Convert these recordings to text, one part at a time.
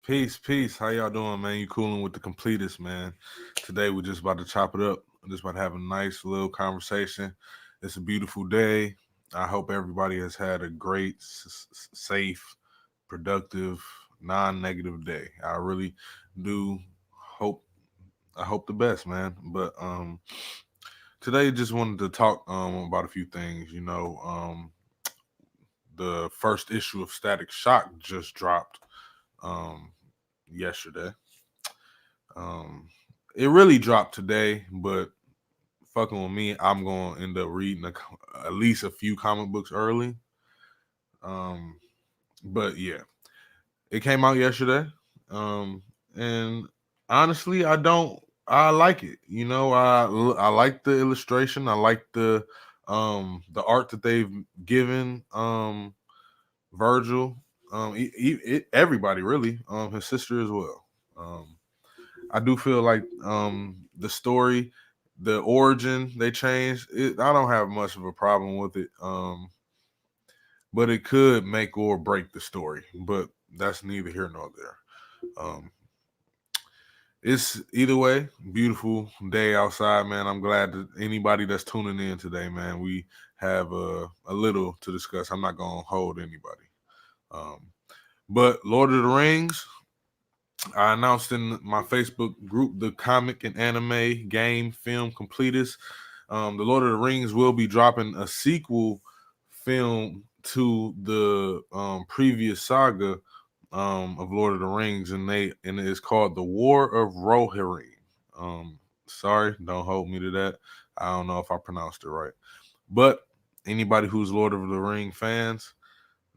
Peace. How y'all doing, man? You cooling with the completest, man. Today we're just about to chop it up. We're just about to have a nice little conversation. It's a beautiful day. I hope everybody has had a great, safe, productive, non-negative day. I really do hope. I hope the best, man. But today just wanted to talk about a few things. The first issue of Static Shock just dropped um yesterday. Um, it really dropped today, but fucking with me, I'm gonna end up reading at least a few comic books early. Um, but yeah, it came out yesterday, and honestly, I don't. I like it. I like the illustration. I like the art that they've given Virgil. Everybody really. His sister as well. Um, I do feel like the story, the origin they changed. I don't have much of a problem with it. But it could make or break the story. But that's neither here nor there. Um, it's either way, beautiful day outside, man. I'm glad that anybody that's tuning in today, man, we have a little to discuss. I'm not gonna hold anybody. Um, but Lord of the Rings, I announced in my Facebook group, the comic and anime game film completist. The Lord of the Rings will be dropping a sequel film to the previous saga of Lord of the Rings, and it's called The War of Rohirrim. Sorry, don't hold me to that. I don't know if I pronounced it right, but anybody who's Lord of the Ring fans,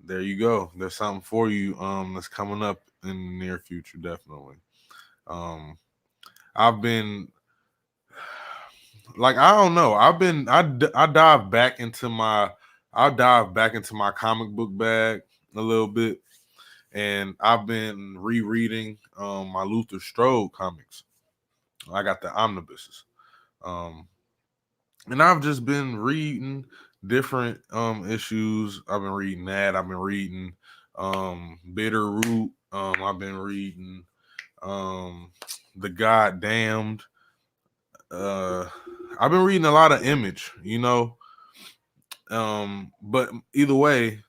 there you go. There's something for you that's coming up in the near future, definitely. Um, I've been like I don't know. I dive back into my comic book bag a little bit, and I've been rereading my Luther Strode comics. I got the omnibuses, um, and I've just been reading different issues. I've been reading that. I've been reading Bitter Root. I've been reading um, The Goddamned. Uh, I've been reading a lot of Image, but either way,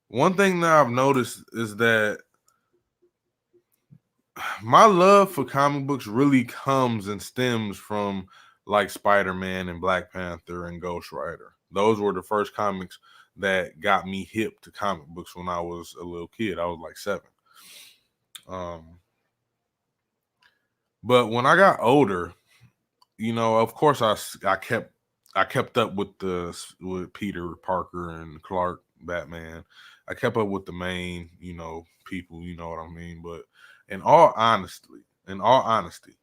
one thing that I've noticed is that my love for comic books really comes and stems from like Spider-Man and Black Panther and Ghost Rider. Those were the first comics that got me hip to comic books when I was a little kid. I was like 7. Um, but when I got older, of course, I kept up with Peter Parker and Clark, Batman. I kept up with the main, people. You know what I mean. But in all honesty,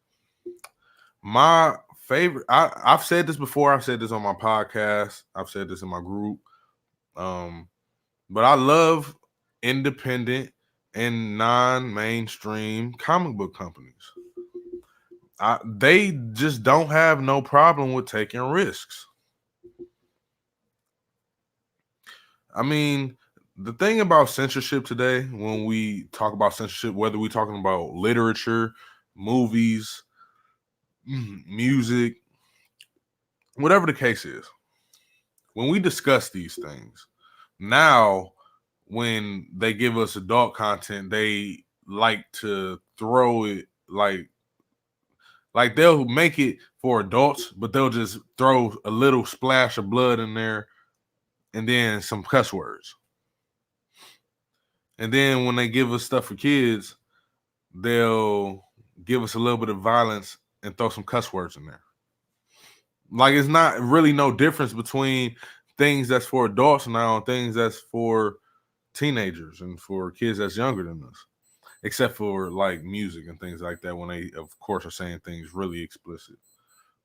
my favorite. I've said this before. I've said this on my podcast. I've said this in my group. Um, but I love independent and non-mainstream comic book companies. They just don't have no problem with taking risks. I mean, the thing about censorship today, when we talk about censorship, whether we're talking about literature, movies, music, whatever the case is, when we discuss these things, now when they give us adult content, they like to throw it like they'll make it for adults, but they'll just throw a little splash of blood in there and then some cuss words. And then when they give us stuff for kids, they'll give us a little bit of violence and throw some cuss words in there. Like it's not really no difference between things that's for adults now and things that's for teenagers and for kids that's younger than us. Except for like music and things like that when they of course are saying things really explicit.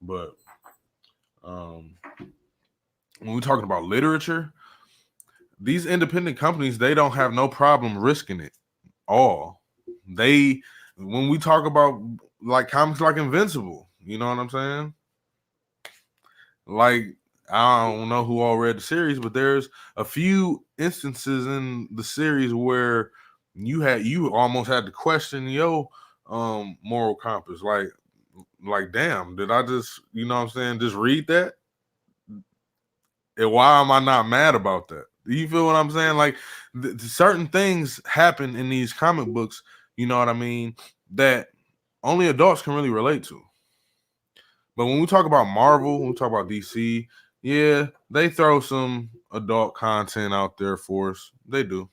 But um when we're talking about literature, these independent companies, they don't have no problem risking it all. They when we talk about like comics like Invincible, you know what I'm saying? Like I don't know who all read the series, but there's a few instances in the series where you almost had to question your moral compass. Like damn, did I just, you know what I'm saying, just read that? And why am I not mad about that? You feel what I'm saying? Like certain things happen in these comic books, you know what I mean, that only adults can really relate to. But when we talk about Marvel, when we talk about DC, yeah, they throw some adult content out there for us. They do.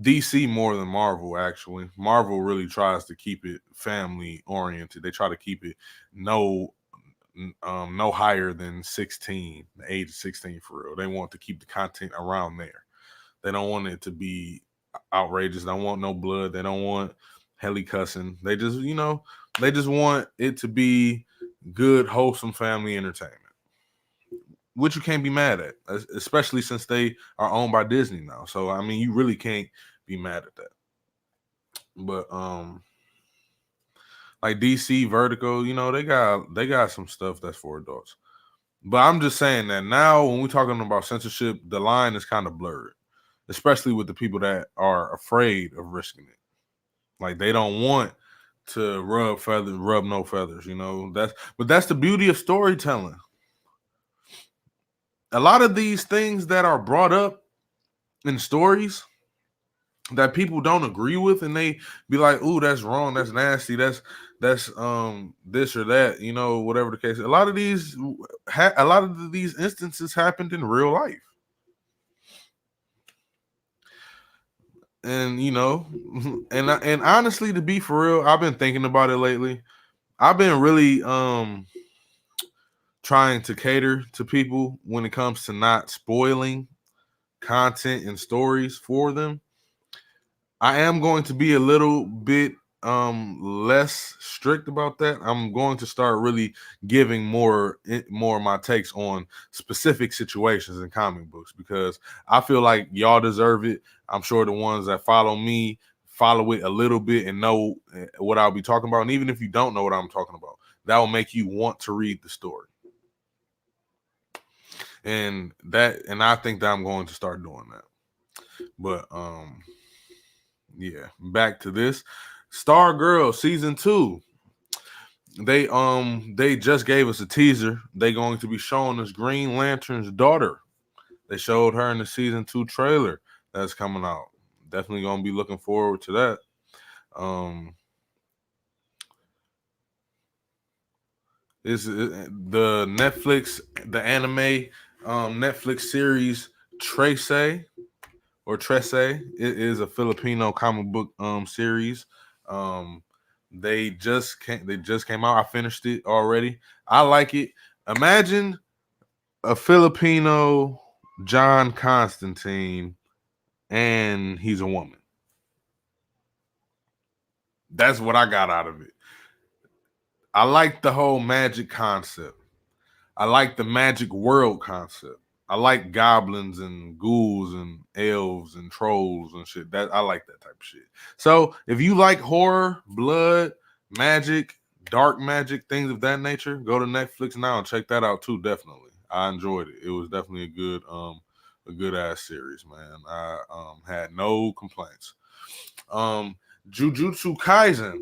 DC more than Marvel, actually. Marvel really tries to keep it family oriented. They try to keep it no no higher than 16, the age of 16 for real. They want to keep the content around there. They don't want it to be outrageous. They don't want no blood. They don't want heli cussing. They just, you know, they just want it to be good, wholesome family entertainment, which you can't be mad at, especially since they are owned by Disney now. So I mean, you really can't be mad at that. But like DC Vertigo, you know, they got some stuff that's for adults. But I'm just saying that now when we're talking about censorship, the line is kind of blurred, especially with the people that are afraid of risking it. Like they don't want to rub no feathers, you know. That's the beauty of storytelling. A lot of these things that are brought up in stories that people don't agree with, and they be like, "Ooh, that's wrong, that's nasty, that's this or that," you know, whatever the case. A lot of these instances happened in real life, and you know, and honestly, to be for real, I've been thinking about it lately. I've been really trying to cater to people when it comes to not spoiling content and stories for them. I am going to be a little bit less strict about that. I'm going to start really giving more of my takes on specific situations in comic books because I feel like y'all deserve it. I'm sure the ones that follow me follow it a little bit and know what I'll be talking about. And even if you don't know what I'm talking about, that will make you want to read the story. And I think that I'm going to start doing that. But yeah, back to this. Star Girl season 2. They just gave us a teaser. They going to be showing us Green Lantern's daughter. They showed her in the season 2 trailer that's coming out. Definitely gonna be looking forward to that. Is the anime Netflix series Trace or Trece. It is a Filipino comic book series. Um, they just came out. I finished it already. I like it. Imagine a Filipino John Constantine, and he's a woman. That's what I got out of it. I like the whole magic concept. I like the magic world concept. I like goblins and ghouls and elves and trolls and shit. That I like that type of shit. So if you like horror, blood, magic, dark magic, things of that nature, go to Netflix now and check that out too. Definitely, I enjoyed it. It was definitely a good ass series, man. I had no complaints. Jujutsu Kaisen.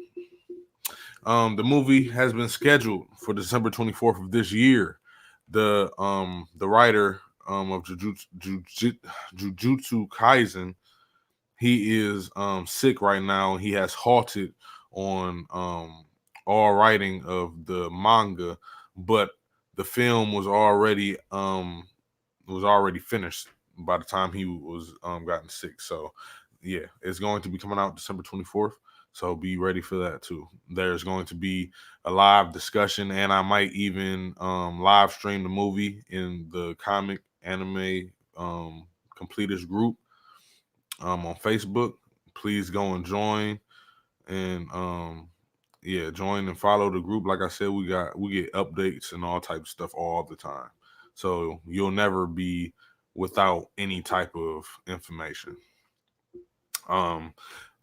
The movie has been scheduled for December 24th of this year. The writer of Jujutsu Kaisen, he is sick right now. He has halted on all writing of the manga, but the film was already finished by the time he was gotten sick. So yeah, it's going to be coming out December 24th. So be ready for that too. There's going to be a live discussion, and I might even live stream the movie in the comic anime completist group on Facebook. Please go and join, and yeah, join and follow the group. Like I said, we get updates and all types of stuff all the time, so you'll never be without any type of information.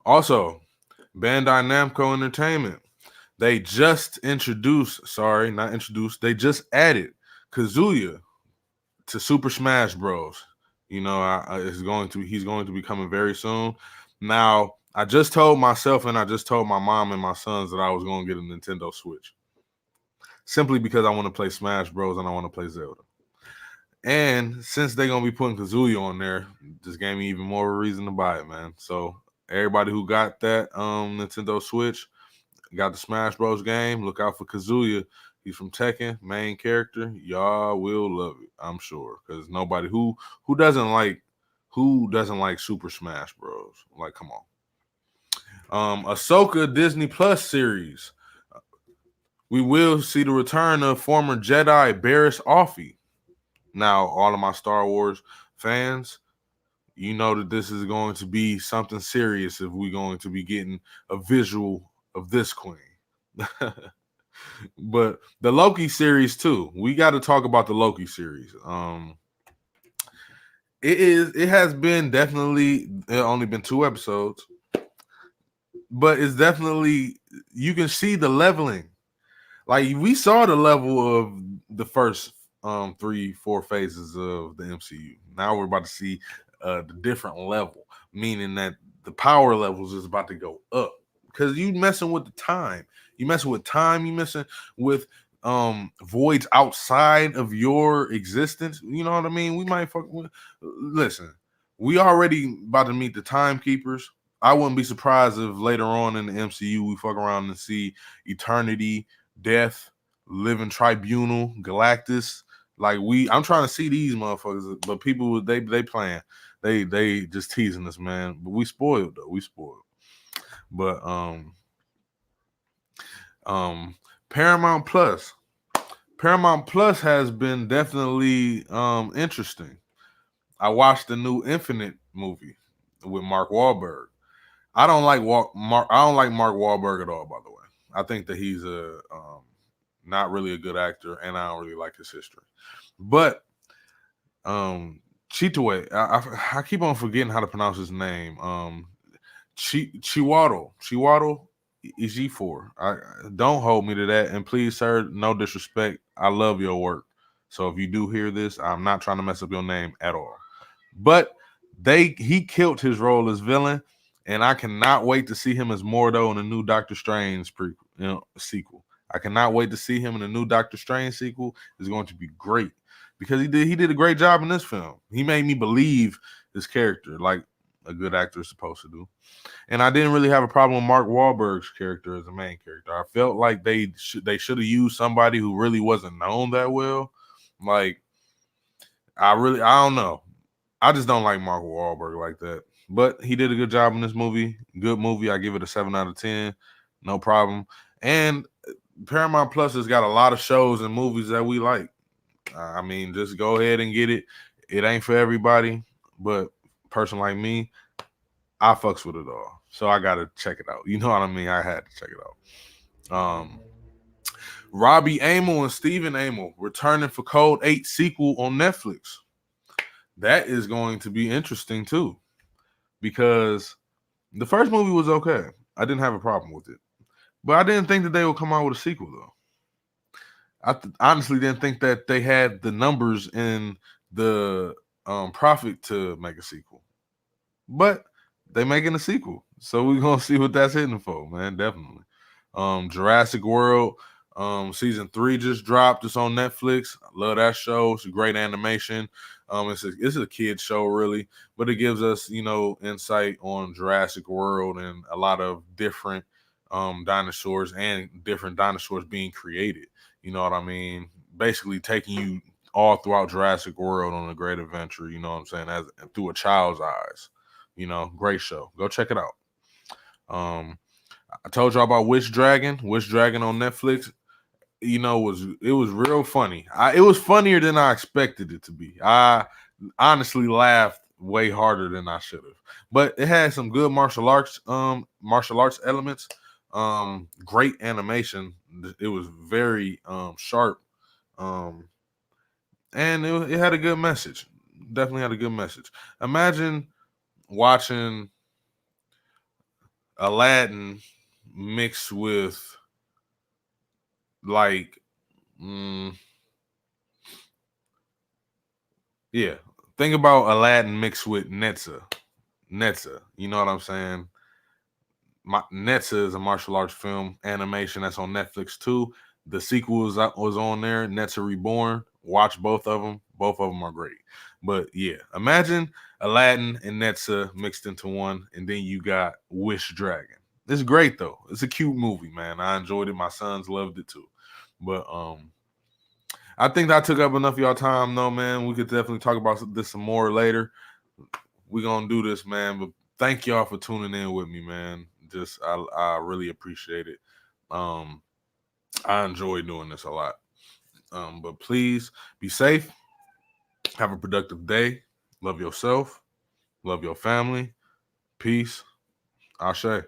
Also, Bandai Namco Entertainment. They just they just added Kazuya to Super Smash Bros. You know, he's going to be coming very soon. Now, I just told myself and I just told my mom and my sons that I was going to get a Nintendo Switch simply because I want to play Smash Bros. And I want to play Zelda. And since they're going to be putting Kazuya on there, just gave me even more of a reason to buy it, man. So everybody who got that Nintendo Switch, got the Smash Bros. Game, look out for Kazuya. He's from Tekken, main character. Y'all will love it, I'm sure. Because nobody who doesn't like Super Smash Bros. Like, come on. Ahsoka Disney Plus series. We will see the return of former Jedi Barriss Offee. Now, all of my Star Wars fans, you know that this is going to be something serious if we're going to be getting a visual of this queen. But the Loki series too. We got to talk about the Loki series. It has been definitely only been 2 episodes, but it's definitely, you can see the leveling. Like, we saw the level of the first 3-4 phases of the MCU. Now we're about to see the different level, meaning that the power levels is about to go up because you messing with the time. You messing with time. You messing with voids outside of your existence. You know what I mean? We might fuck with. Listen, we already about to meet the timekeepers. I wouldn't be surprised if later on in the MCU we fuck around and see Eternity, Death, Living Tribunal, Galactus. Like, I'm trying to see these motherfuckers, but people they playing, they just teasing us, man. But we spoiled though, we spoiled. But Paramount Plus, has been definitely interesting. I watched the new Infinite movie with Mark Wahlberg. I don't like Mark Wahlberg at all, by the way. I think that he's a not really a good actor, and I don't really like his history. But Chitwe, I keep on forgetting how to pronounce his name. Chiwaddle Ejiofor. I don't hold me to that, and please, sir, no disrespect. I love your work. So if you do hear this, I'm not trying to mess up your name at all. But he killed his role as villain, and I cannot wait to see him as Mordo in the new Doctor Strange sequel. I cannot wait to see him in the new Doctor Strange sequel. It's going to be great because he did a great job in this film. He made me believe his character like a good actor is supposed to do. And I didn't really have a problem with Mark Wahlberg's character as a main character. I felt like they should have used somebody who really wasn't known that well. Like, I don't know. I just don't like Mark Wahlberg like that. But he did a good job in this movie. Good movie. I give it a 7 out of 10. No problem. And Paramount Plus has got a lot of shows and movies that we like. I mean, just go ahead and get it. It ain't for everybody, but a person like me, I fucks with it all. So I gotta check it out. You know what I mean? I had to check it out. Robbie Amell and Stephen Amell returning for Code 8 sequel on Netflix. That is going to be interesting too, because the first movie was okay. I didn't have a problem with it, but I didn't think that they would come out with a sequel though. I honestly didn't think that they had the numbers in the profit to make a sequel, but they making a sequel, so we're gonna see what that's hitting for, man. Definitely. Jurassic World season 3 just dropped. It's on Netflix. I love that show. It's a great animation. It's a kid show really, but it gives us insight on Jurassic World and a lot of different dinosaurs and different dinosaurs being created. You know what I mean? Basically taking you all throughout Jurassic World on a great adventure. You know what I'm saying? As through a child's eyes. Great show. Go check it out. I told y'all about Wish Dragon on Netflix. It was real funny. It was funnier than I expected it to be. I honestly laughed way harder than I should have. But it had some good martial arts elements. Great animation. It was very sharp. And it had a good message. Definitely had a good message. Imagine watching Aladdin mixed with like yeah. Think about Aladdin mixed with Netza. Netza. You know what I'm saying? Netza is a martial arts film animation that's on Netflix too. The sequel was on there, Netza Reborn. Watch both of them. Both of them are great. But yeah, imagine Aladdin and Netza mixed into one, and then you got Wish Dragon. It's great though. It's a cute movie, man. I enjoyed it. My sons loved it too. But I think that took up enough of y'all time, though, man. We could definitely talk about this some more later. We're gonna do this, man. But thank y'all for tuning in with me, man. Just I really appreciate it. Um, I enjoy doing this a lot. But please be safe. Have a productive day. Love yourself. Love your family. Peace. Ashe.